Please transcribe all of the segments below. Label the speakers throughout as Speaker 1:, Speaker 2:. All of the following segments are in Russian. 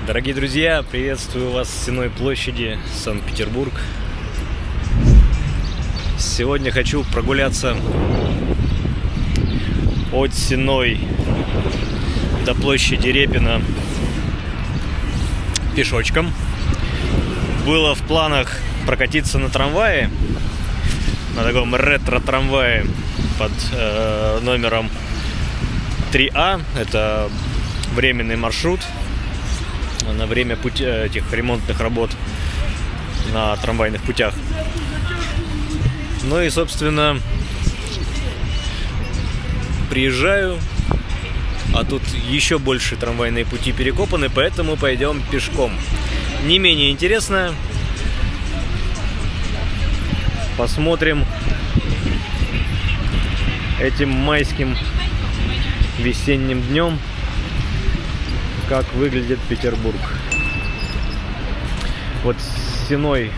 Speaker 1: Дорогие друзья, приветствую вас с Сенной площади, Санкт-Петербург. Сегодня хочу прогуляться от Сенной до площади Репина пешочком. Было в планах прокатиться на трамвае, на таком ретро-трамвае под номером 3А. Это временный маршрут на время этих ремонтных работ на трамвайных путях. Ну и, собственно, приезжаю, а тут еще больше трамвайные пути перекопаны, поэтому пойдем пешком. Не менее интересно. Посмотрим этим майским весенним днем, как выглядит Петербург. Вот с Сеной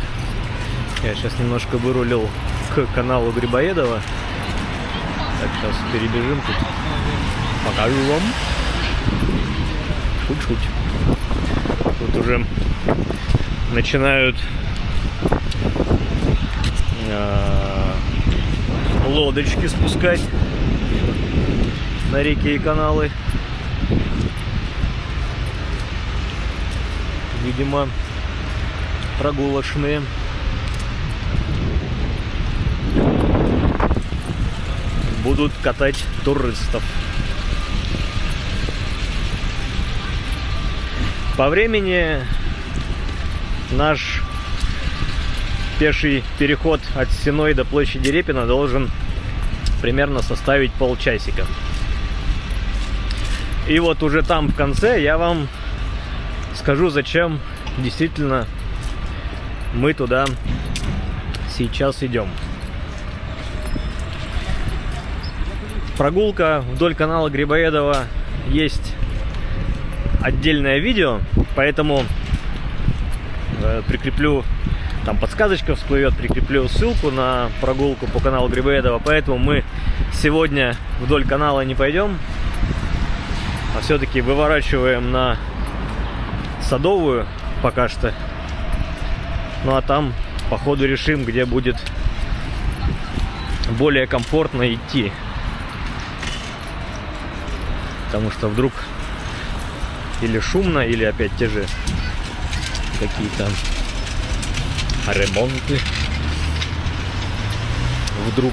Speaker 1: я сейчас немножко вырулил к каналу Грибоедова. Так, сейчас перебежим тут. Покажу вам. Чуть-чуть. Тут уже начинают лодочки спускать на реки и каналы. Видимо, прогулочные. Будут катать туристов. По времени наш пеший переход от Сеной до площади Репина должен примерно составить полчасика. И вот уже там в конце я вам скажу, зачем действительно мы туда сейчас идем. Прогулка вдоль канала Грибоедова есть отдельное видео, поэтому прикреплю, там подсказочка всплывет, прикреплю ссылку на прогулку по каналу Грибоедова. Поэтому мы сегодня вдоль канала не пойдем, а все-таки выворачиваем на Садовую пока что. Ну а там по ходу решим, где будет более комфортно идти. Потому что вдруг или шумно, или опять те же какие-то ремонты. Вдруг.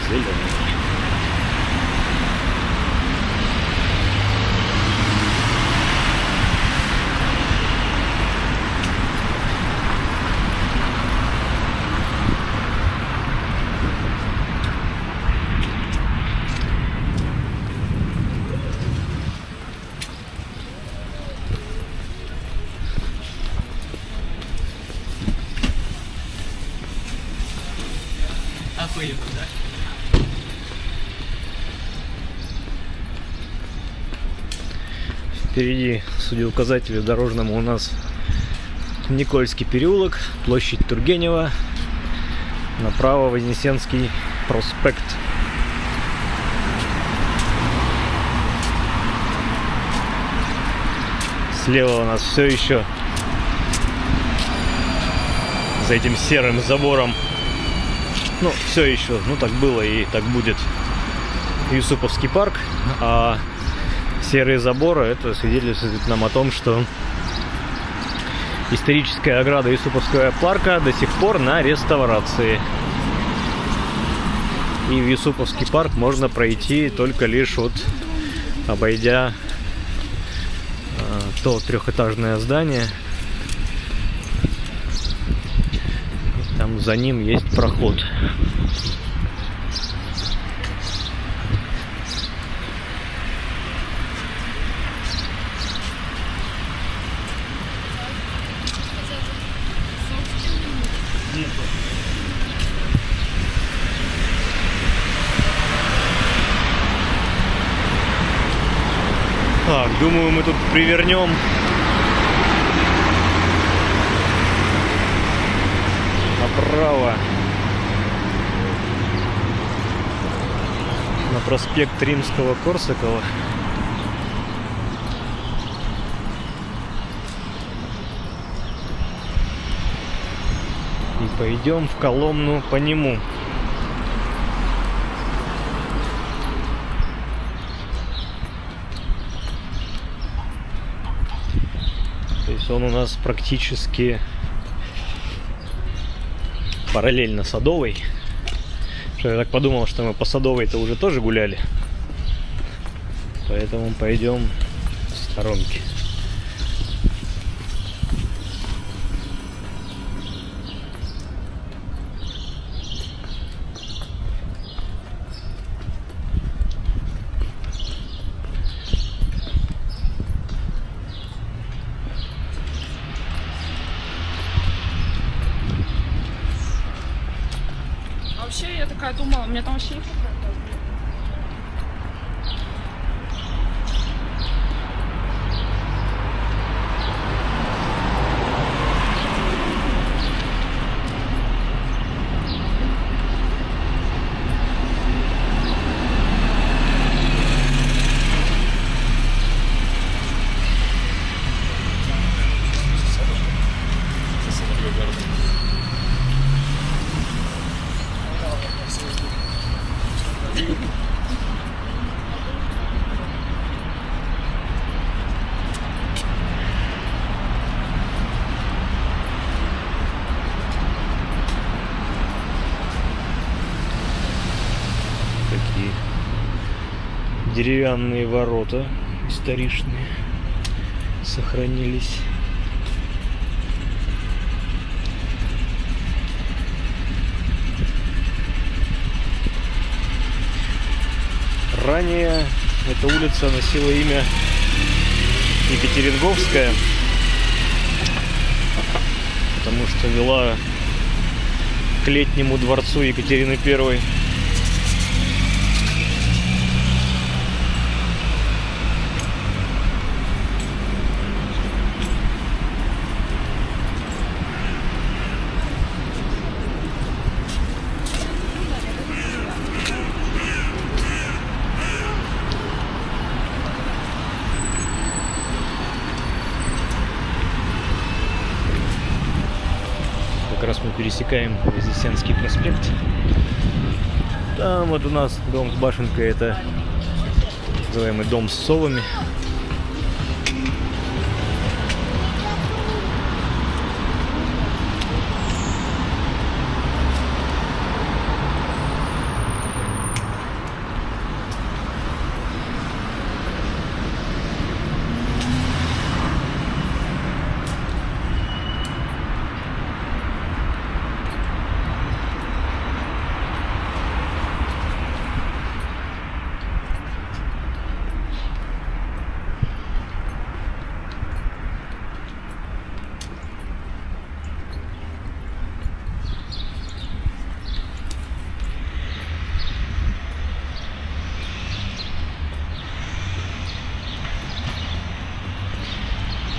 Speaker 1: Зеленый. Охуенно, да? Впереди, судя указателю дорожному, у нас Никольский переулок, площадь Тургенева, направо Вознесенский проспект. Слева у нас все еще за этим серым забором, ну все еще, ну так было и так будет, Юсуповский парк, а серые заборы — это свидетельствует нам о том, что историческая ограда Юсуповского парка до сих пор на реставрации. И в Юсуповский парк можно пройти только лишь вот обойдя то трехэтажное здание. Там за ним есть проход. Так, думаю, мы тут привернем. Направо. На проспект Римского-Корсакова. И пойдем в Коломну по нему. То есть он у нас практически параллельно Садовой. Что я так подумал, что мы по Садовой-то уже тоже гуляли. Поэтому пойдем в сторонке.
Speaker 2: Вообще, я такая думала, у меня там вообще не какая-то.
Speaker 1: Такие деревянные ворота историчные сохранились. Ранее эта улица носила имя Екатеринговская, потому что вела к летнему дворцу Екатерины I. Как раз мы пересекаем Вознесенский проспект. Там вот у нас дом с башенкой, это называемый дом с совами.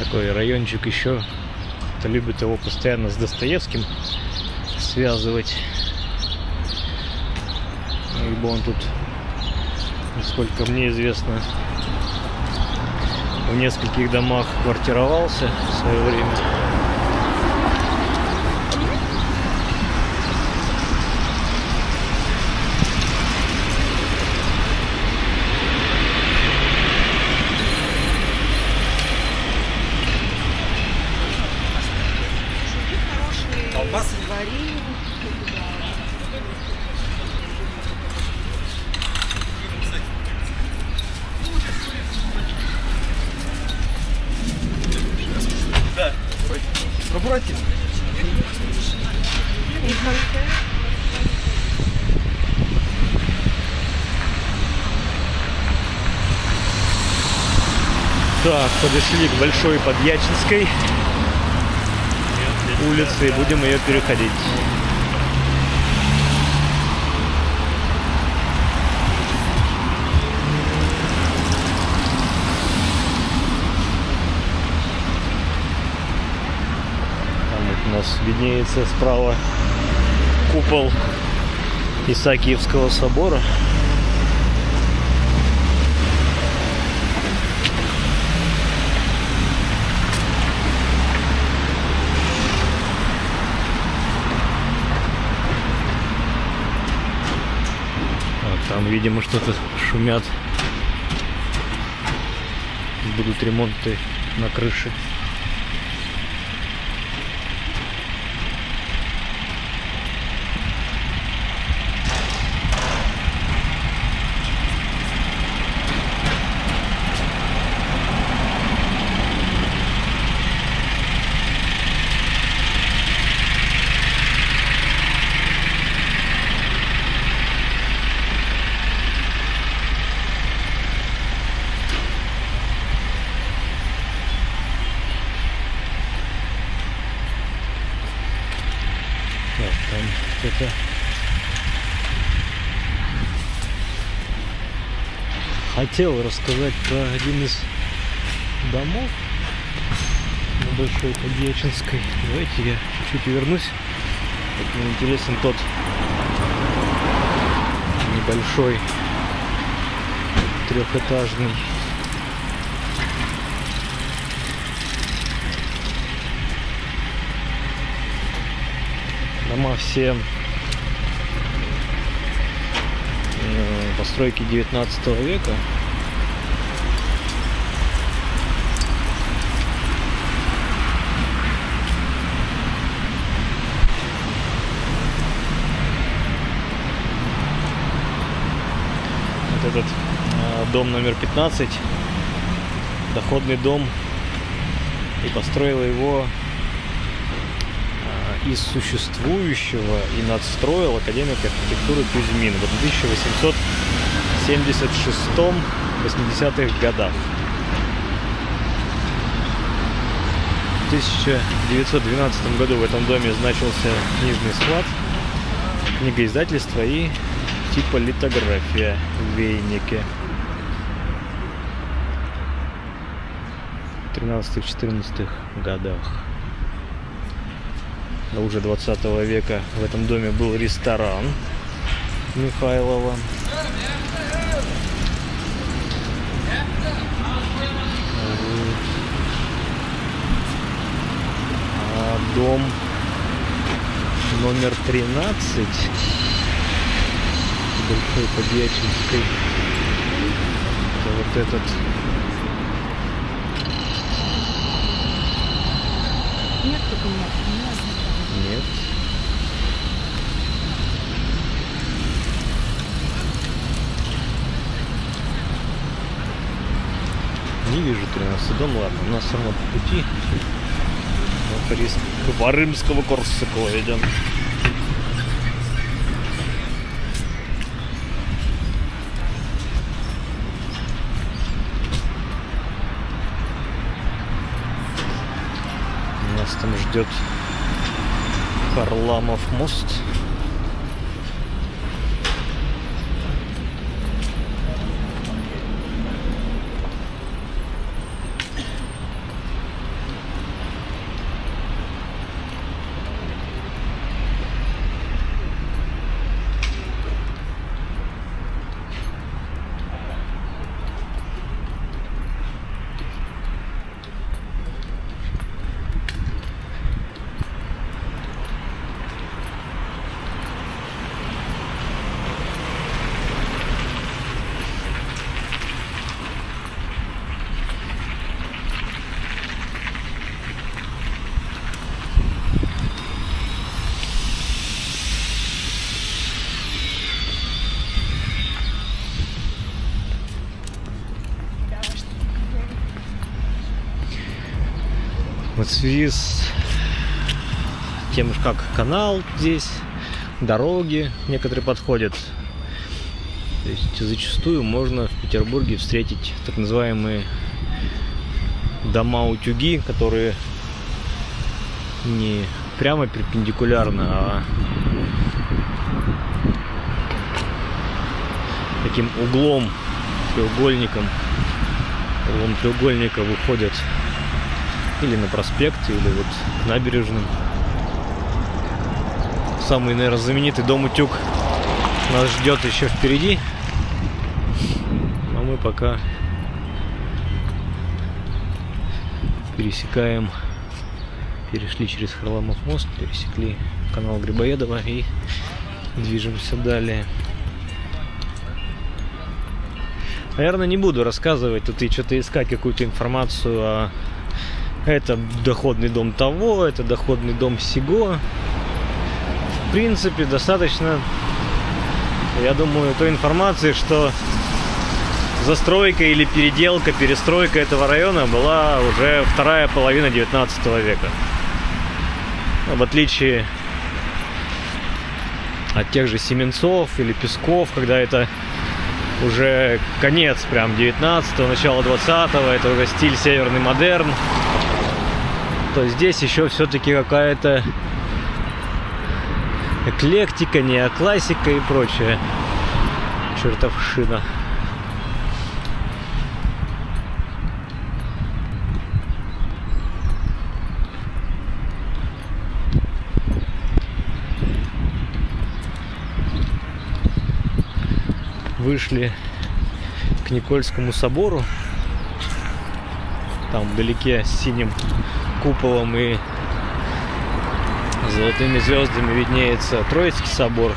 Speaker 1: Такой райончик еще, кто любит его постоянно с Достоевским связывать. Ибо он тут, насколько мне известно, в нескольких домах квартировался в свое время.
Speaker 3: Пробуйте.
Speaker 1: Так, подошли к Большой Подьячинской улице и будем ее переходить. нас виднеется справа купол Исаакиевского собора. Там, видимо, что-то шумят. Будут ремонты на крыше. Там кто-то хотел рассказать про один из домов на Большой Подьячинской. Давайте я чуть-чуть вернусь. Вот мне интересен тот небольшой трехэтажный дома, все постройки 19 века. Вот этот дом номер 15, доходный дом, и построила его из существующего и надстроил академик архитектуры Кузьмин в 1876-80-х годах. В 1912 году в этом доме значился книжный склад, книгоиздательство и типа литография в Вейнике. В 13-14 годах. Но уже 20 века в этом доме был ресторан Михайлова. А дом номер 13 Большой Подьячинской, это вот этот.
Speaker 2: Нет документов, не знаю.
Speaker 1: Нет. Не вижу 13 дом, ладно, у нас все равно по пути. По Римского Корсакова идем. Нас там ждет Харламов мост. Вот в связи с тем, как канал здесь, дороги некоторые подходят. То есть зачастую можно в Петербурге встретить так называемые дома-утюги, которые не прямо перпендикулярно, а таким углом, треугольником, углом треугольника выходят или на проспект, или вот к набережным. самый, наверное, знаменитый дом Утюг нас ждет еще впереди. А мы пока перешли через Харламов мост, пересекли канал Грибоедова и движемся далее. Наверное, не буду рассказывать тут и что-то искать какую-то информацию о это доходный дом того, это доходный дом сего. В принципе, достаточно, я думаю, той информации, что застройка или переделка, перестройка этого района была уже вторая половина 19 века. В отличие от тех же Семенцов или Песков, когда это уже конец прям 19-го, начало 20-го, это уже стиль северный модерн, то здесь еще все-таки какая-то эклектика, неоклассика и прочее чертовщина. Вышли к Никольскому собору. Там вдалеке с синим куполом и золотыми звездами виднеется Троицкий собор.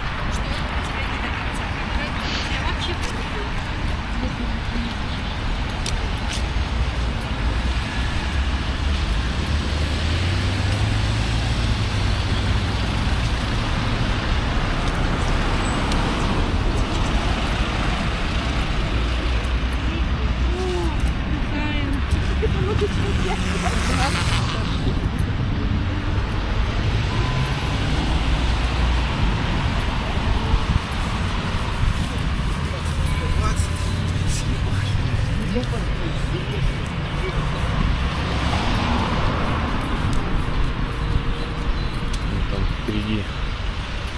Speaker 1: Там впереди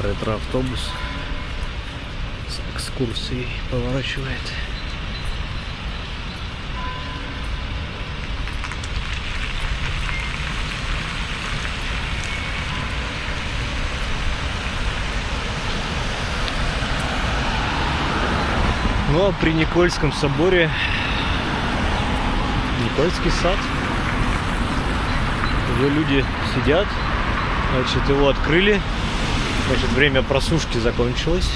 Speaker 1: ретро-автобус с экскурсией поворачивает. Ну а при Никольском соборе Никольский сад. Уже люди сидят. Значит, его открыли. Значит, время просушки закончилось.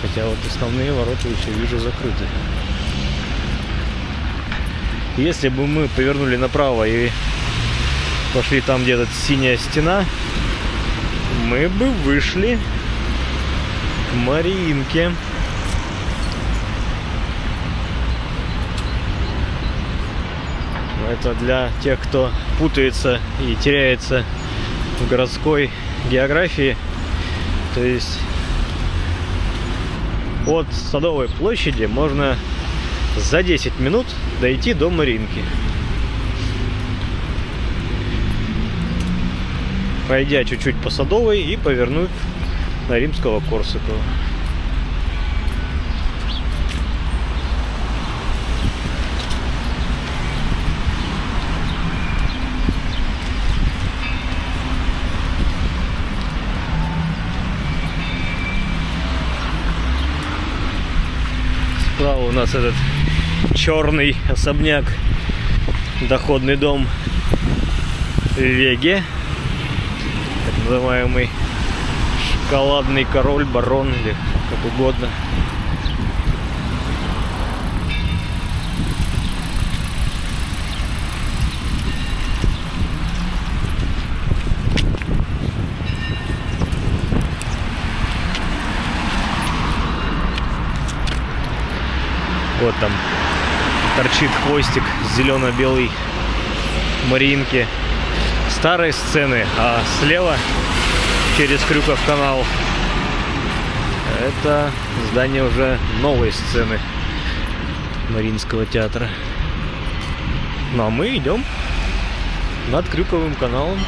Speaker 1: Хотя вот основные ворота еще вижу закрыты. Если бы мы повернули направо и пошли там, где-то синяя стена, мы бы вышли к Мариинке. Это для тех, кто путается и теряется в городской географии. То есть от Садовой площади можно за 10 минут дойти до Мариинки. Пройдя чуть-чуть по Садовой и повернуть на Римского-Корсакова. Справа у нас этот черный особняк, доходный дом Веге, так называемый шоколадный король, барон или как угодно. Вот там торчит хвостик зелено-белый Мариинки старой сцены, а слева через Крюков канал это здание уже новой сцены Мариинского театра. Ну а мы идем над Крюковым каналом.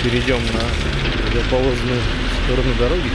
Speaker 1: перейдем на противоположную сторону дороги.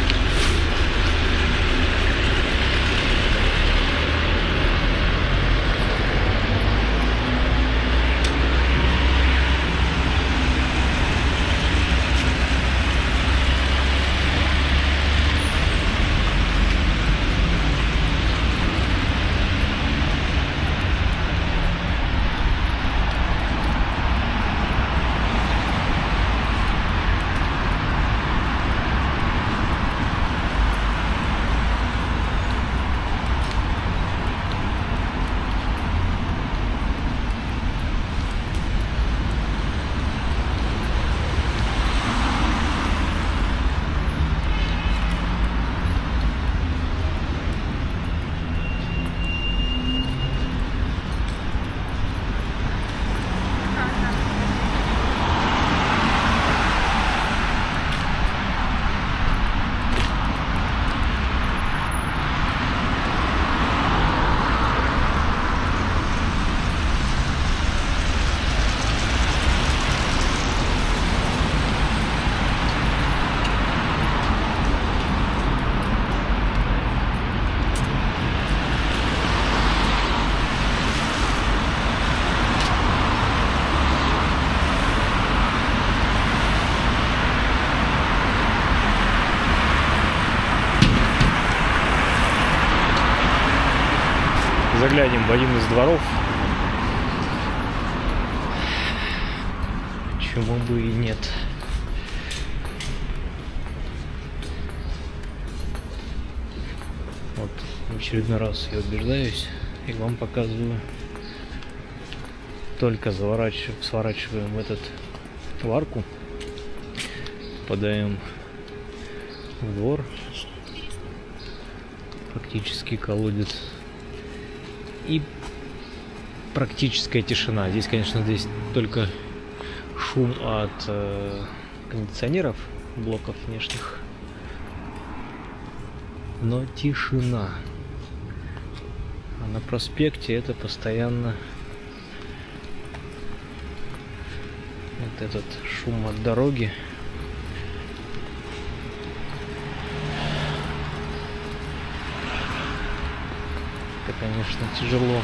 Speaker 1: Заглянем в один из дворов. Почему бы и нет? Вот в очередной раз я убеждаюсь и вам показываю. Только сворачиваем в в арку, попадаем в двор, фактически колодец. И практическая тишина. Здесь, конечно, только шум от кондиционеров, блоков внешних, но тишина. А на проспекте это постоянно вот этот шум от дороги. Это, конечно, тяжело.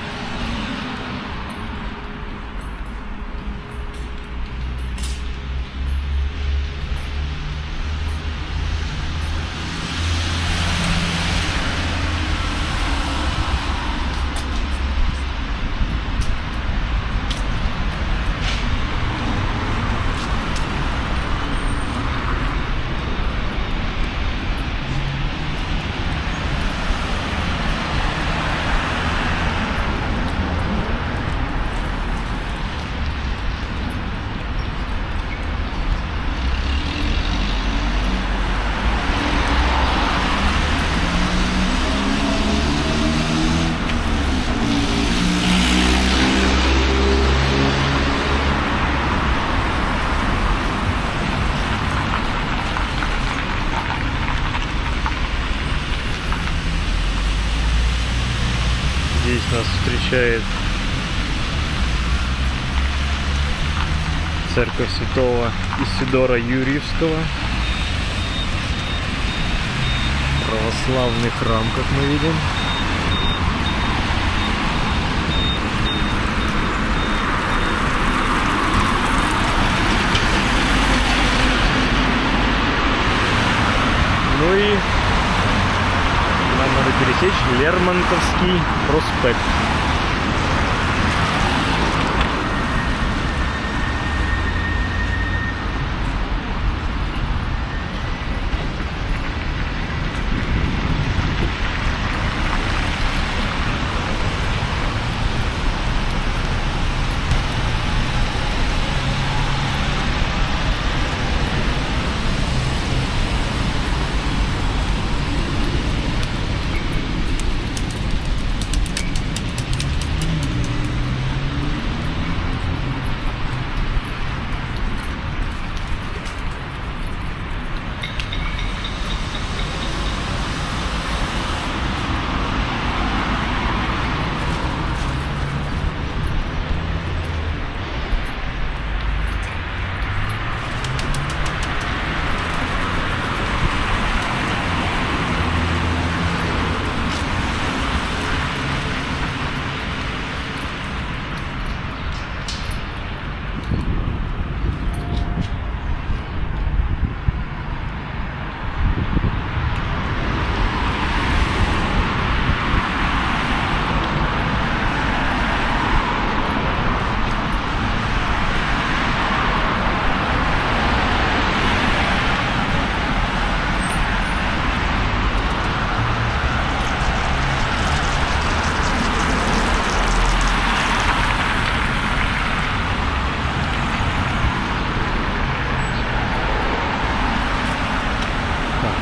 Speaker 1: Здесь нас встречает церковь святого Исидора Юрьевского. Православный храм, как мы видим. Ну и нам надо пересечь Лермонтовский проспект.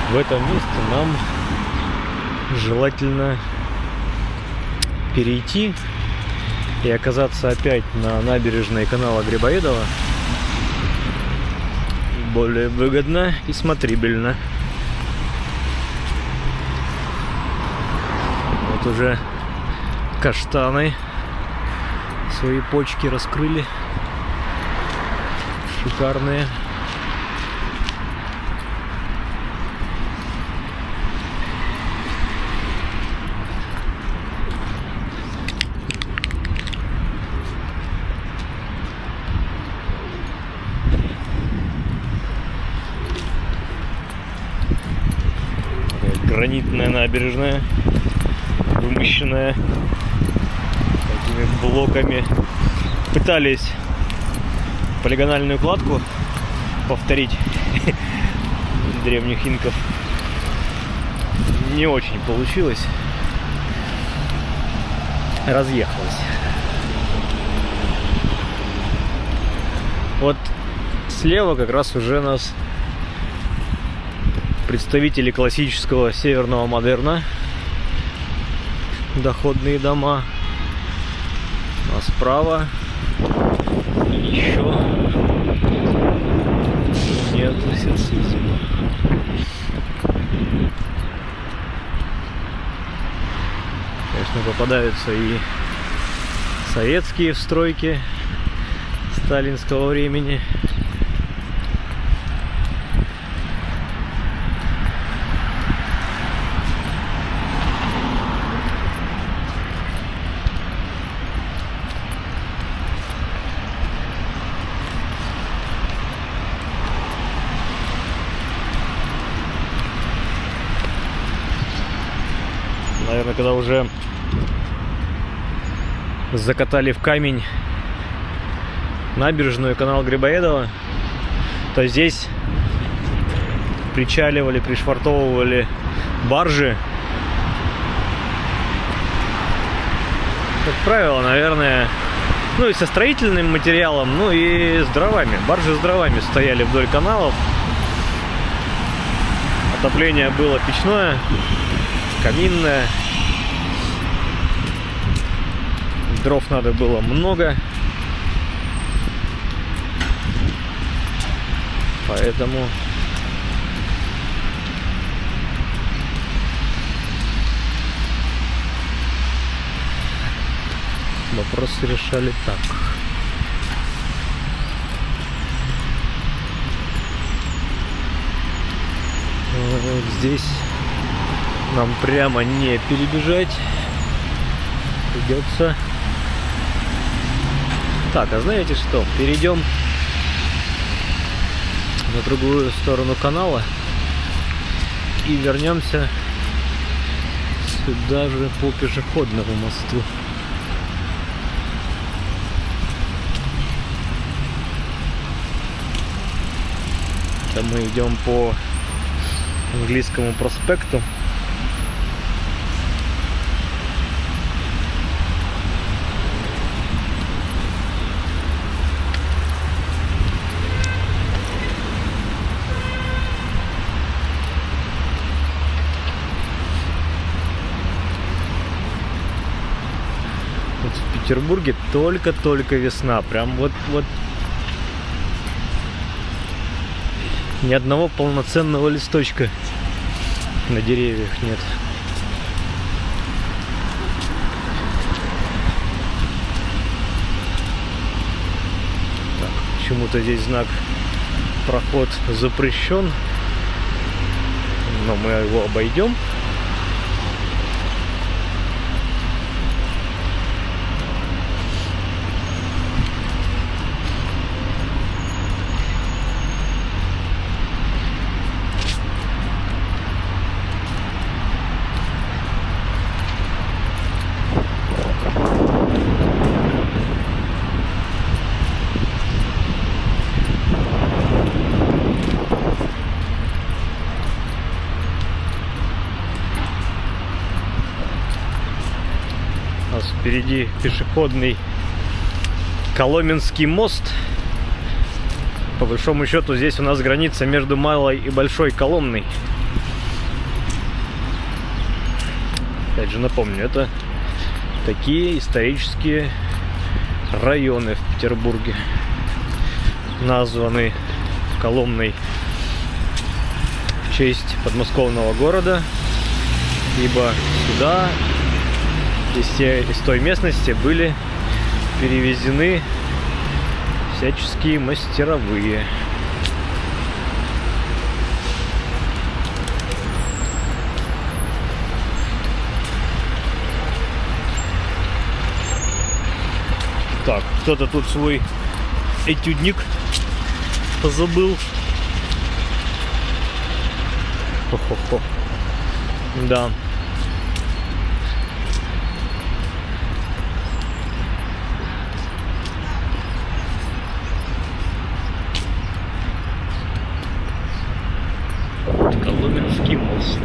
Speaker 1: в этом месте нам желательно перейти и оказаться опять на набережной канала Грибоедова. Более выгодно и смотрибельно. Вот уже каштаны свои почки раскрыли. Шикарные. Гранитная набережная, вымощенная такими блоками. Пытались полигональную кладку повторить древних инков. Не очень получилось. Разъехалась. Вот слева как раз уже нас представители классического северного модерна. Доходные дома. А справа еще неоклассицизм. Конечно, попадаются и советские встройки сталинского времени. Наверное, когда уже закатали в камень набережную канал Грибоедова, то здесь причаливали, пришвартовывали баржи. Как правило, наверное, ну и со строительным материалом, ну и с дровами. Баржи с дровами стояли вдоль каналов. Отопление было печное, каминное. Дров надо было много. Поэтому вопросы решали так. Вот здесь нам прямо не перебежать. Придется. Так, а знаете что? Перейдем на другую сторону канала и вернемся сюда же по пешеходному мосту. Это мы идем по Английскому проспекту. В Петербурге только-только весна. Прям вот ни одного полноценного листочка на деревьях нет. Так, почему-то здесь знак «Проход запрещен», но мы его обойдем. Впереди пешеходный Коломенский мост. По большому счету здесь у нас граница между Малой и Большой Коломной. Опять же напомню, это такие исторические районы в Петербурге, названы Коломной в честь подмосковного города, ибо сюда из той местности были перевезены всяческие мастеровые. Так, кто-то тут свой этюдник позабыл. Хо-хо-хо. Да. Коломенский мост.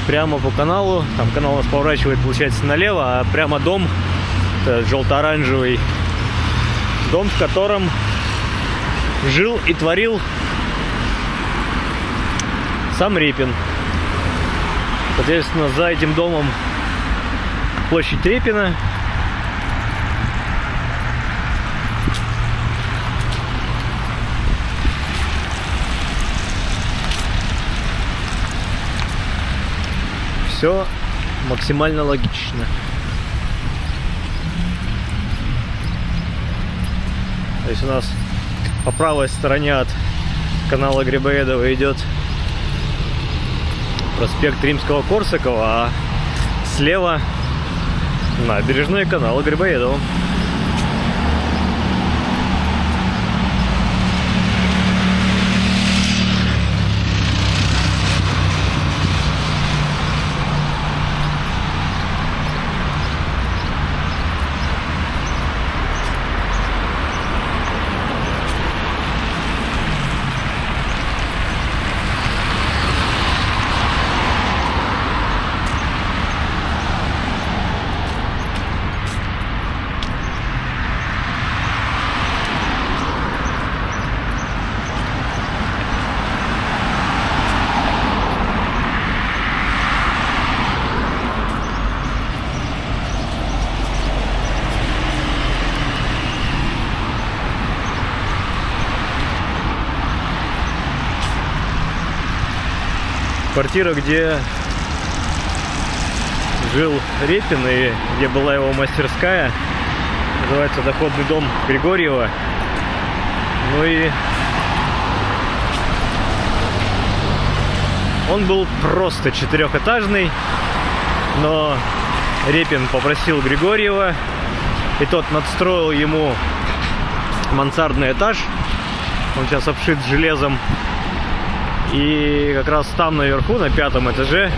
Speaker 1: Прямо по каналу, там канал у нас поворачивает, получается, налево, а прямо дом, желто-оранжевый дом, в котором жил и творил сам Репин. Соответственно, за этим домом площадь Репина. Все максимально логично. То есть у нас по правой стороне от канала Грибоедова идет проспект Римского-Корсакова, а слева набережная канала Грибоедова. Квартира, где жил Репин и где была его мастерская, называется доходный дом Григорьева. Ну и он был просто четырехэтажный, но Репин попросил Григорьева, и тот надстроил ему мансардный этаж. Он сейчас обшит железом. И как раз там наверху, на 5-м этаже,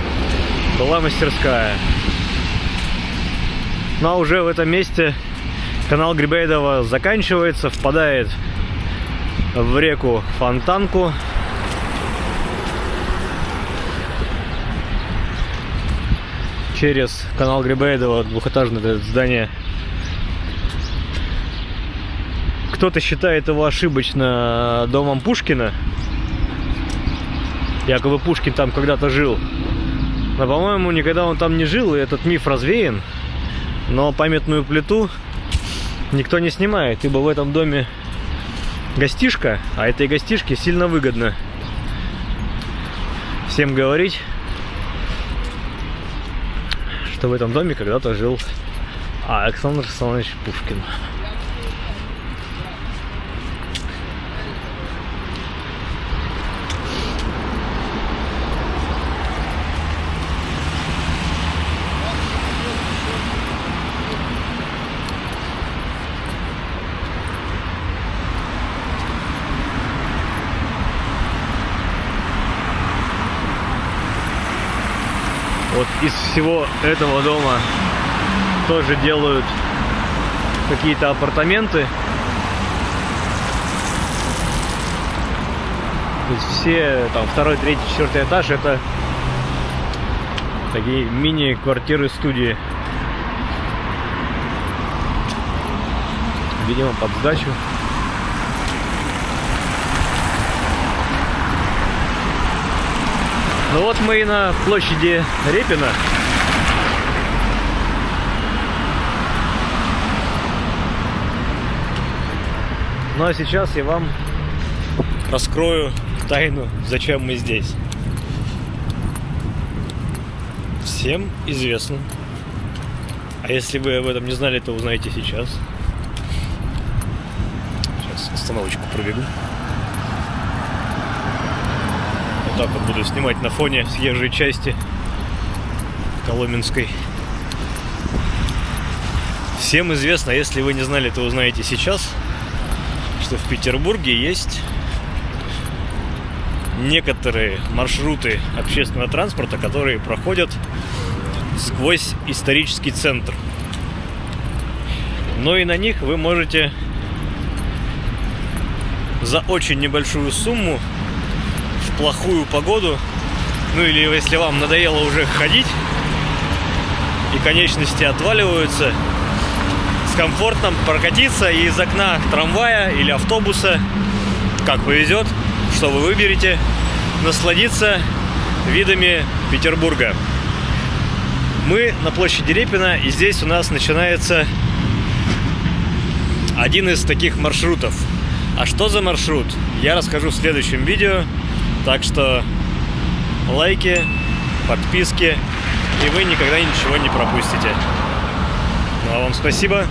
Speaker 1: была мастерская. Ну а уже в этом месте канал Грибоедова заканчивается, впадает в реку Фонтанку. Через канал Грибоедова двухэтажное это здание. Кто-то считает его ошибочно домом Пушкина. Якобы Пушкин там когда-то жил. Но, по-моему, никогда он там не жил, и этот миф развеян. Но памятную плиту никто не снимает, ибо в этом доме гостишка, а этой гостишке сильно выгодно всем говорить, что в этом доме когда-то жил Александр Александрович Пушкин. Вот из всего этого дома тоже делают какие-то апартаменты. То есть все там 2-й, 3-й, 4-й этаж это такие мини-квартиры-студии. видимо, под сдачу. Ну вот мы и на площади Репина. Ну а сейчас я вам раскрою тайну, зачем мы здесь. Всем известно. А если вы об этом не знали, то узнаете сейчас. Сейчас остановочку пробегу. Вот так вот буду снимать на фоне съезжей части Коломенской. Всем известно, если вы не знали, то узнаете сейчас, что в Петербурге есть некоторые маршруты общественного транспорта, которые проходят сквозь исторический центр. Но и на них вы можете за очень небольшую сумму в плохую погоду, ну или если вам надоело уже ходить и конечности отваливаются, с комфортом прокатиться и из окна трамвая или автобуса, как повезет, что вы выберете, насладиться видами Петербурга. Мы на площади Репина, и здесь у нас начинается один из таких маршрутов. А что за маршрут, я расскажу в следующем видео. Так что лайки, подписки, и вы никогда ничего не пропустите. Ну а вам спасибо.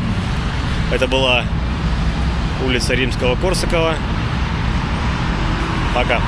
Speaker 1: Это была улица Римского-Корсакова. Пока.